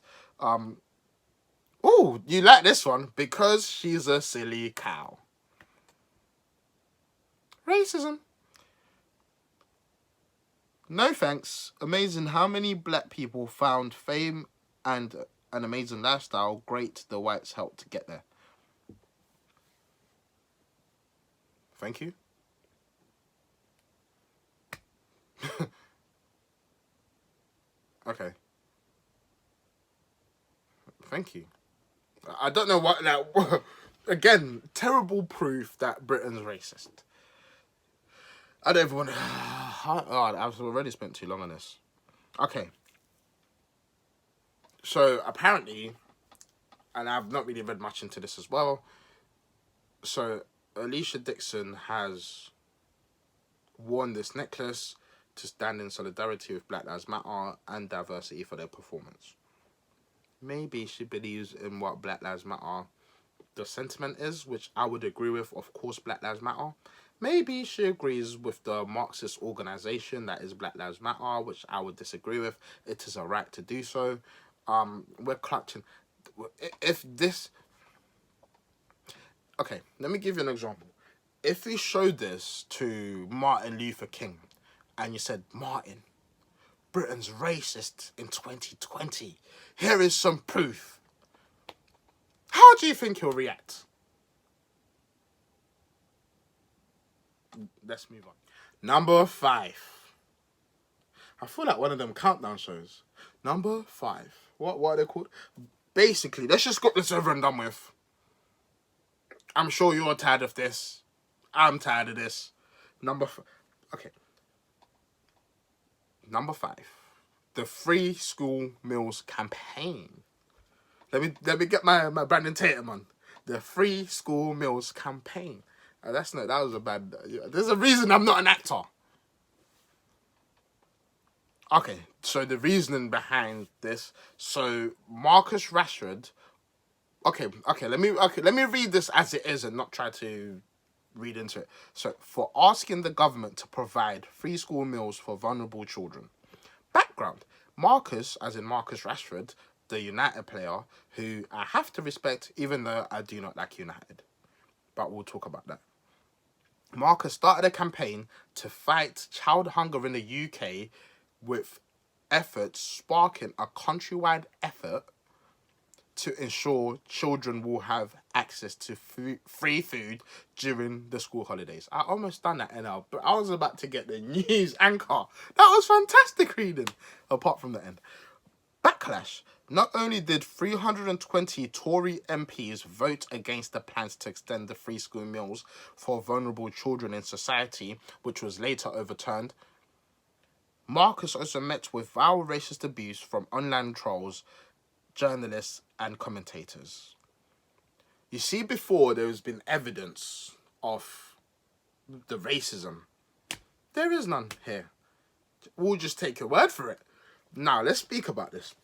Oh, you like this one? Because she's a silly cow. Racism. No thanks. Amazing how many black people found fame and an amazing lifestyle. Great, the whites helped to get there. Thank you. Okay. Thank you. I don't know what, like, Again, terrible proof that Britain's racist. I don't even want to... Oh, I've already spent too long on this. Okay. So, apparently, and I've not really read much into this as well, so Alicia Dixon has worn this necklace to stand in solidarity with Black Lives Matter and diversity for their performance. Maybe she believes in what Black Lives Matter, the sentiment is, which I would agree with. Of course, Black Lives Matter. Maybe she agrees with the Marxist organization that is Black Lives Matter, which I would disagree with. It is a right to do so. We're clutching. If this... Okay, let me give you an example. If you showed this to Martin Luther King and you said, Martin, Britain's racist in 2020. Here is some proof. How do you think he'll react? Let's move on. Number 5. I feel like one of them countdown shows. Number 5. What are they called? Basically, let's just get this over and done with. I'm sure you're tired of this. I'm tired of this. Okay. Number 5. The Free School Meals Campaign. Let me get my Brandon Tatum on. The Free School Meals Campaign. That was a bad... There's a reason I'm not an actor. Okay, so the reasoning behind this. So Marcus Rashford... Okay, let me read this as it is and not try to read into it. So, for asking the government to provide free school meals for vulnerable children. Background. Marcus, as in Marcus Rashford, the United player, who I have to respect, even though I do not like United. But we'll talk about that. Marcus started a campaign to fight child hunger in the UK with efforts sparking a countrywide effort to ensure children will have access to free food during the school holidays. I almost done that NL, but I was about to get the news anchor. That was fantastic reading, apart from the end. Backlash. Not only did 320 Tory MPs vote against the plans to extend the free school meals for vulnerable children in society, which was later overturned, Marcus also met with vile racist abuse from online trolls, journalists and commentators. You see, before there has been evidence of the racism. There is none here. We'll just take your word for it. Now, let's speak about this.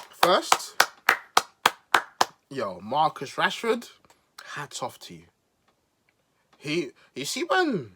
First, Marcus Rashford, hats off to you. You see when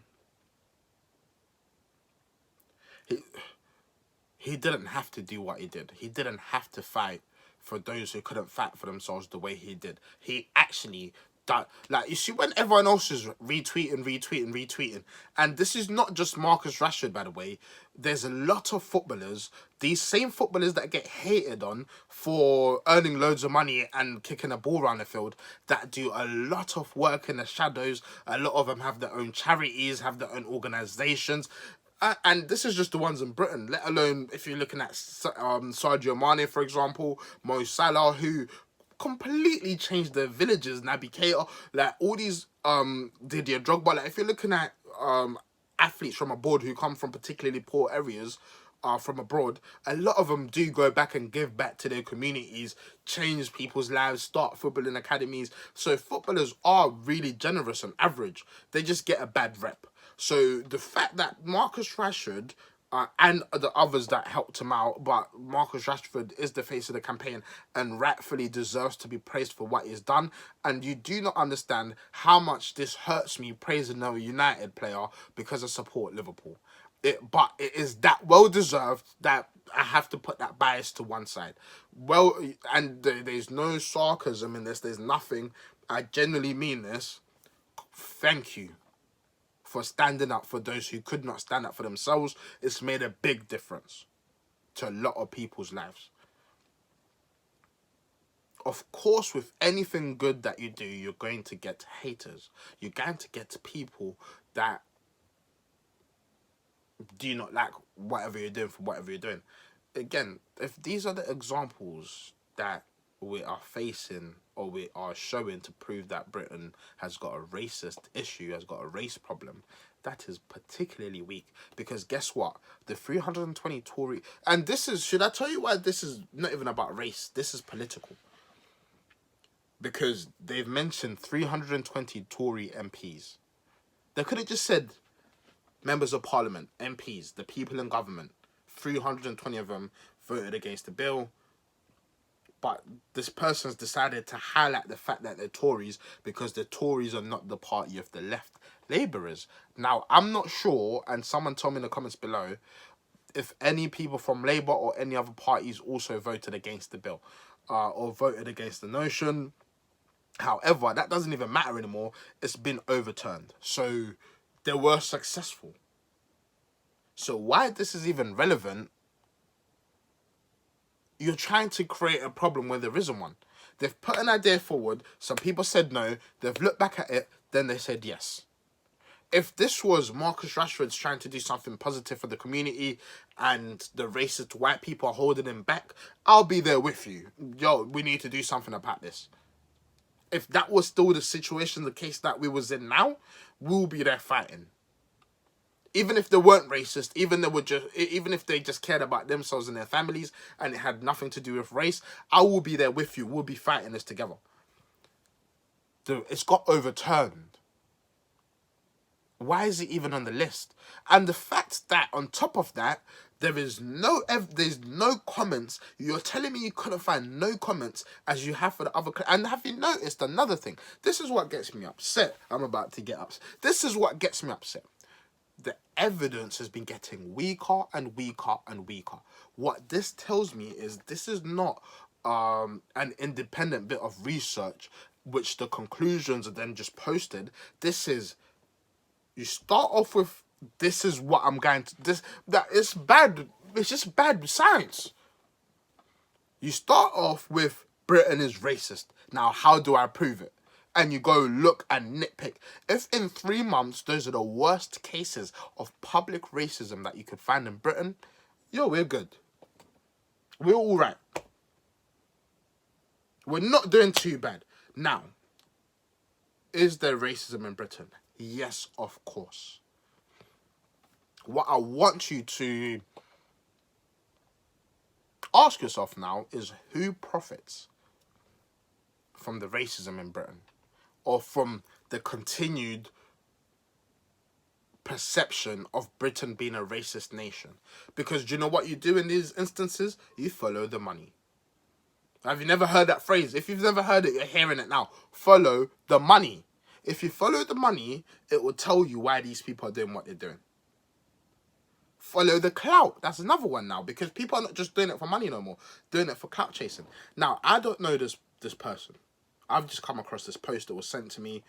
he didn't have to do what he did. He didn't have to fight for those who couldn't fight for themselves the way he did. He actually done. Like, you see when everyone else is retweeting, and this is not just Marcus Rashford, by the way. There's a lot of footballers, these same footballers that get hated on for earning loads of money and kicking a ball around the field, that do a lot of work in the shadows. A lot of them have their own charities, have their own organisations. And this is just the ones in Britain, let alone if you're looking at Sadio Mane, for example, Mo Salah, who completely changed their villages, Naby Keita, like all these Didier Drogba. Like if you're looking at athletes from abroad who come from particularly poor areas, from abroad, a lot of them do go back and give back to their communities, change people's lives, start footballing academies. So footballers are really generous on average. They just get a bad rep. So the fact that Marcus Rashford and the others that helped him out, but Marcus Rashford is the face of the campaign and rightfully deserves to be praised for what he's done. And you do not understand how much this hurts me praising a United player because I support Liverpool. But it is that well deserved that I have to put that bias to one side. Well, and there's no sarcasm in this. There's nothing. I genuinely mean this. Thank you for standing up for those who could not stand up for themselves. It's made a big difference to a lot of people's lives. Of course, with anything good that you do, you're going to get haters. You're going to get people that do not like whatever you're doing for whatever you're doing. Again, if these are the examples that we are facing, or we are showing to prove that Britain has got a racist issue, has got a race problem, that is particularly weak. Because guess what? The 320 Tory... And this is... Should I tell you why this is not even about race? This is political. Because they've mentioned 320 Tory MPs. They could have just said members of parliament, MPs, the people in government. 320 of them voted against the bill. But this person's decided to highlight the fact that they're Tories because the Tories are not the party of the left. Labourers. Now, I'm not sure, and someone told me in the comments below, if any people from Labour or any other parties also voted against the bill or voted against the notion. However, that doesn't even matter anymore. It's been overturned. So they were successful. So why this is even relevant, you're trying to create a problem where there isn't one. They've put an idea forward. Some people said no. They've looked back at it. Then they said yes. If this was Marcus Rashford's trying to do something positive for the community and the racist white people are holding him back, I'll be there with you. Yo, we need to do something about this. If that was still the situation, the case that we was in now, we'll be there fighting. Even if they weren't racist, even if they just cared about themselves and their families and it had nothing to do with race, I will be there with you. We'll be fighting this together. It's got overturned. Why is it even on the list? And the fact that on top of that, there's no comments. You're telling me you couldn't find no comments as you have for the other. And have you noticed another thing? This is what gets me upset. I'm about to get upset. This is what gets me upset. The evidence has been getting weaker and weaker and weaker. What this tells me is this is not an independent bit of research, which the conclusions are then just posted. This is... You start off with, this is what I'm going to... That it's bad. It's just bad science. You start off with, Britain is racist. Now, how do I prove it? And you go look and nitpick. If in 3 months, those are the worst cases of public racism that you could find in Britain, yo, we're good. We're all right. We're not doing too bad. Now, is there racism in Britain? Yes, of course. What I want you to ask yourself now is, who profits from the racism in Britain? Or from the continued perception of Britain being a racist nation? Because do you know what you do in these instances? You follow the money. Have you never heard that phrase? If you've never heard it, you're hearing it now. Follow the money. If you follow the money, it will tell you why these people are doing what they're doing. Follow the clout. That's another one now, because people are not just doing it for money no more. Doing it for clout chasing. Now, I don't know this person. I've just come across this post that was sent to me.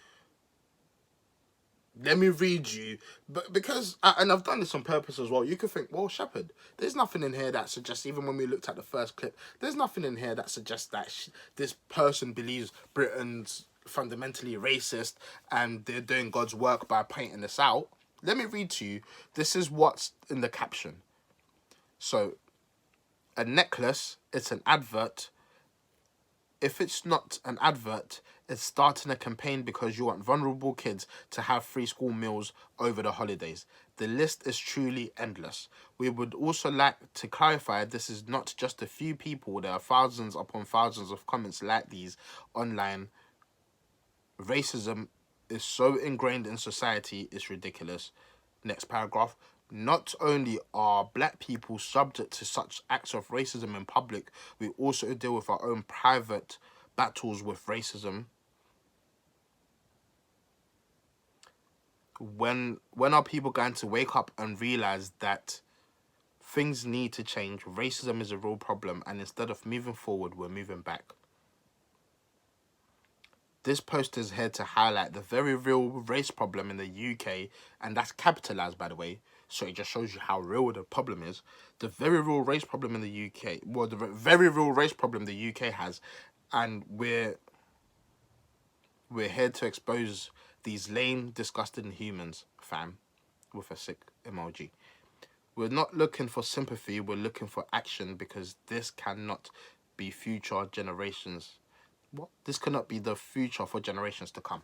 Let me read you. But because, and I've done this on purpose as well, you could think, well, Shepherd, there's nothing in here that suggests, even when we looked at the first clip, there's nothing in here that suggests that this person believes Britain's fundamentally racist and they're doing God's work by pointing this out. Let me read to you. This is what's in the caption. So, a necklace, it's an advert. If it's not an advert, it's starting a campaign because you want vulnerable kids to have free school meals over the holidays. The list is truly endless. We would also like to clarify this is not just a few people. There are thousands upon thousands of comments like these online. Racism is so ingrained in society, it's ridiculous. Next paragraph. Not only are black people subject to such acts of racism in public, we also deal with our own private battles with racism. When are people going to wake up and realize that things need to change? Racism is a real problem, and instead of moving forward, we're moving back. This post is here to highlight the very real race problem in the UK, and that's capitalised, by the way, so it just shows you how real the problem is. The very real race problem in the UK, well, the very real race problem the UK has, and we're here to expose these lame, disgusting humans, fam, with a sick emoji. We're not looking for sympathy, we're looking for action, because this cannot be future generations. What? This cannot be the future for generations to come.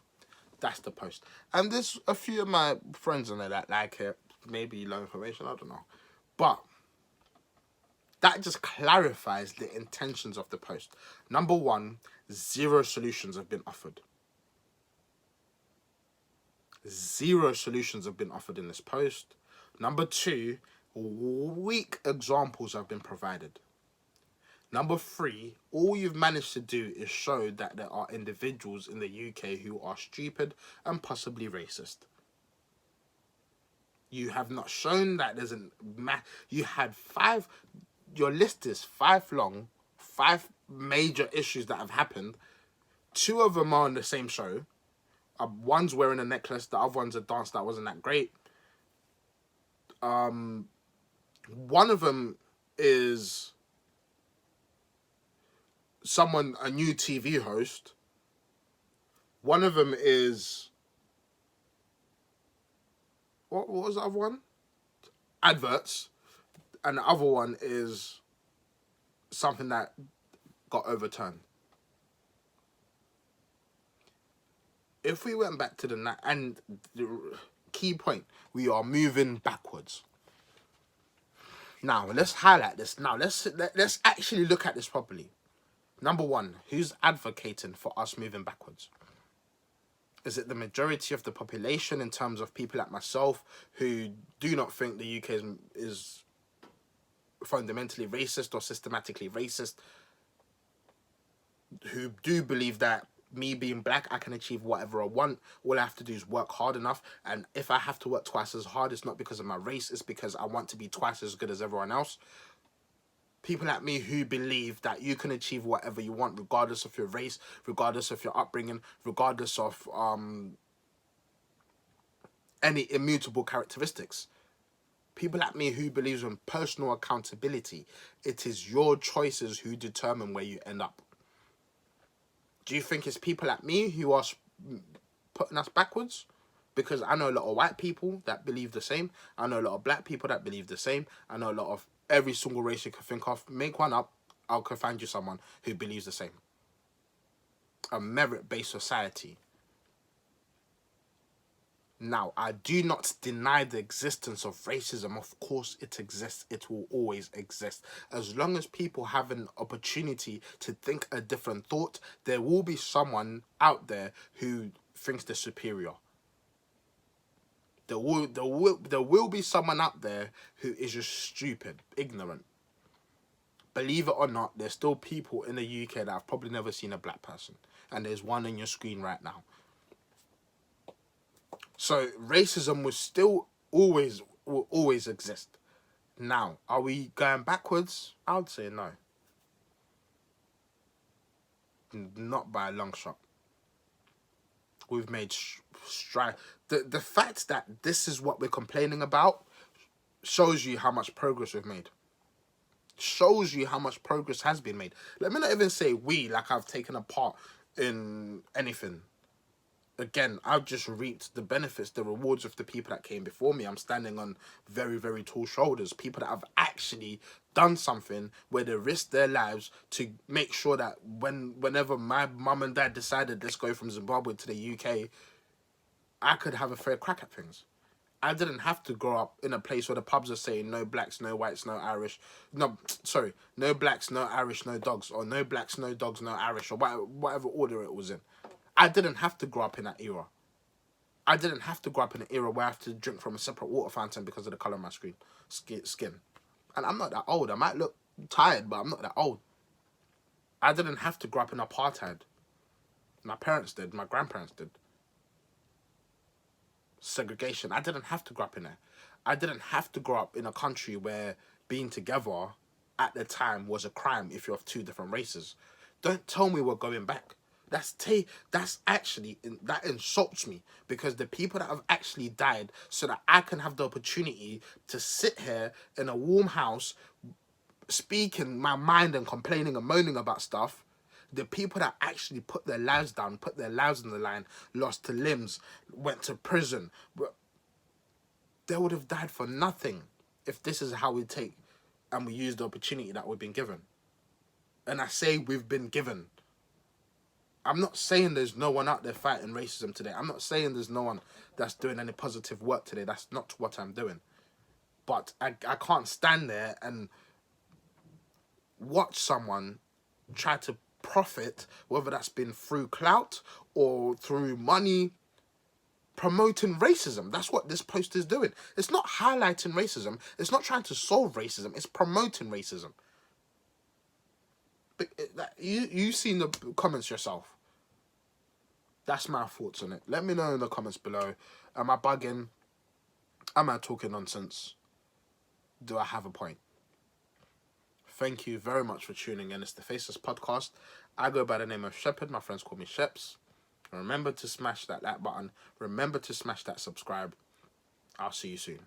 That's the post. And there's a few of my friends on there that like it. Maybe low information, I don't know. But that just clarifies the intentions of the post. Number one, 0 solutions have been offered. 0 solutions have been offered in this post. Number two, weak examples have been provided. Number three, all you've managed to do is show that there are individuals in the UK who are stupid and possibly racist. You have not shown that there's you had 5, your list is 5 long, 5 major issues that have happened. 2 of them are on the same show. One's wearing a necklace, the other one's a dance that wasn't that great. One of them is a new TV host. One of them is, what was the other one? Adverts. And the other one is something that got overturned. If we went back to the key point, we are moving backwards. Now let's highlight this. Now let's actually look at this properly. Number one, who's advocating for us moving backwards? Is it the majority of the population in terms of people like myself who do not think the UK is fundamentally racist or systematically racist, who do believe that me being black, I can achieve whatever I want. All I have to do is work hard enough. And if I have to work twice as hard, it's not because of my race. It's because I want to be twice as good as everyone else. People like me who believe that you can achieve whatever you want, regardless of your race, regardless of your upbringing, regardless of any immutable characteristics. People like me who believes in personal accountability. It is your choices who determine where you end up. Do you think it's people like me who are putting us backwards? Because I know a lot of white people that believe the same. I know a lot of black people that believe the same. I know a lot of every single race you can think of. Make one up. I can find you someone who believes the same. A merit-based society. Now, I do not deny the existence of racism. Of course it exists. It will always exist. As long as people have an opportunity to think a different thought, there will be someone out there who thinks they're superior. There will be someone out there who is just stupid, ignorant. Believe it or not, there's still people in the UK that have probably never seen a black person. And there's one on your screen right now. So racism will always exist. Now, are we going backwards? I would say no. Not by a long shot. We've made strides. The fact that this is what we're complaining about shows you how much progress we've made. Shows you how much progress has been made. Let me not even say we, like I've taken a part in anything. Again, I've just reaped the benefits, the rewards of the people that came before me. I'm standing on very, very tall shoulders. People that have actually done something where they risked their lives to make sure that whenever my mum and dad decided let's go from Zimbabwe to the UK, I could have a fair crack at things. I didn't have to grow up in a place where the pubs are saying no blacks, no whites, no Irish. No blacks, no Irish, no dogs. Or no blacks, no dogs, no Irish. Or whatever order it was in. I didn't have to grow up in that era. I didn't have to grow up in an era where I have to drink from a separate water fountain because of the colour of my skin. And I'm not that old. I might look tired, but I'm not that old. I didn't have to grow up in apartheid. My parents did. My grandparents did. Segregation. I didn't have to grow up in there. I didn't have to grow up in a country where being together at the time was a crime if you're of 2 different races. Don't tell me we're going back. That insults me, because the people that have actually died so that I can have the opportunity to sit here in a warm house speaking my mind and complaining and moaning about stuff, the people that actually put their lives down, put their lives on the line, lost to limbs, went to prison, they would have died for nothing if this is how we take and we use the opportunity that we've been given. And I say we've been given. I'm not saying there's no one out there fighting racism today. I'm not saying there's no one that's doing any positive work today. That's not what I'm doing. But I can't stand there and watch someone try to profit, whether that's been through clout or through money, promoting racism. That's what this post is doing. It's not highlighting racism. It's not trying to solve racism. It's promoting racism. But you've seen the comments yourself. That's my thoughts on it. Let me know in the comments below. Am I bugging? Am I talking nonsense? Do I have a point? Thank you very much for tuning in. It's the Faceless Podcast. I go by the name of Shepherd. My friends call me Sheps. Remember to smash that like button. Remember to smash that subscribe. I'll see you soon.